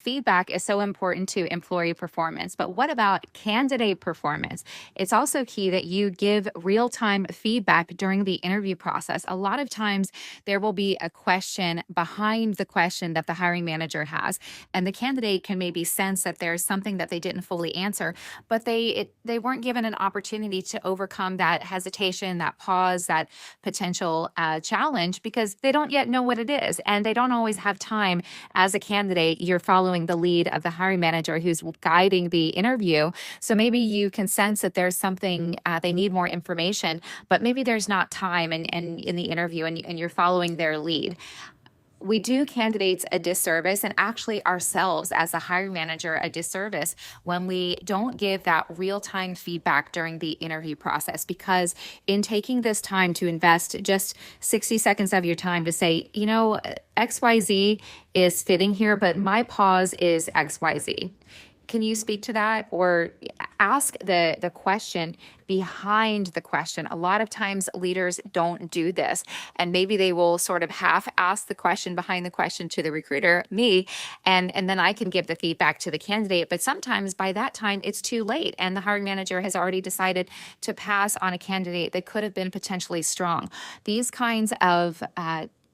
Feedback is so important to employee performance, but what about candidate performance? It's also key that you give real time feedback during the interview process. A lot of times, there will be a question behind the question that the hiring manager has, and the candidate can maybe sense that there's something that they didn't fully answer, but they weren't given an opportunity to overcome that hesitation, that pause, that potential challenge because they don't yet know what it is, and they don't always have time. As a candidate, you're following the lead of the hiring manager who's guiding the interview. So maybe you can sense that there's something they need more information, but maybe there's not time and in the interview, and you're following their lead. We do candidates a disservice, and actually ourselves as a hiring manager a disservice when we don't give that real-time feedback during the interview process, because in taking this time to invest just 60 seconds of your time to say, XYZ is fitting here, but my pause is XYZ. Can you speak to that, or ask the question behind the question? A lot of times leaders don't do this, and maybe they will sort of half ask the question behind the question to the recruiter, me, and then I can give the feedback to the candidate. But sometimes by that time it's too late, and the hiring manager has already decided to pass on a candidate that could have been potentially strong. These kinds of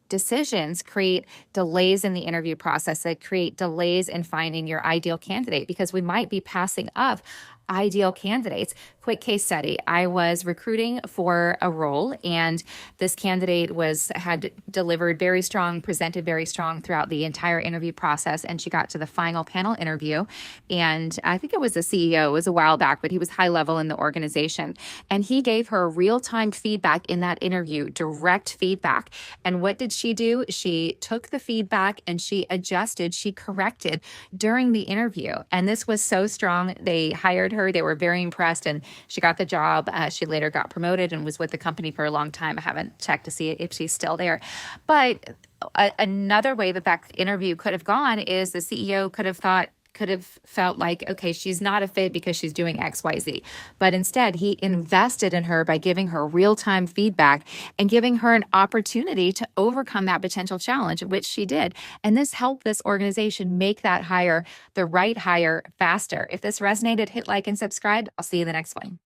decisions create delays in the interview process, that create delays in finding your ideal candidate, because we might be passing up ideal candidates. Quick case study. I was recruiting for a role, and this candidate had delivered very strong, presented very strong throughout the entire interview process, and she got to the final panel interview, and I think it was the CEO. It was a while back, but he was high level in the organization, and he gave her real-time feedback in that interview, direct feedback. And what did she do? She took the feedback and she adjusted, she corrected during the interview, and this was so strong. They hired her. They were very impressed, and she got the job. She later got promoted and was with the company for a long time. I haven't checked to see if she's still there. But another way that interview could have gone is the CEO could have felt like, okay, she's not a fit because she's doing XYZ. But instead, he invested in her by giving her real-time feedback and giving her an opportunity to overcome that potential challenge, which she did. And this helped this organization make that hire, the right hire, faster. If this resonated, hit like and subscribe. I'll see you in the next one.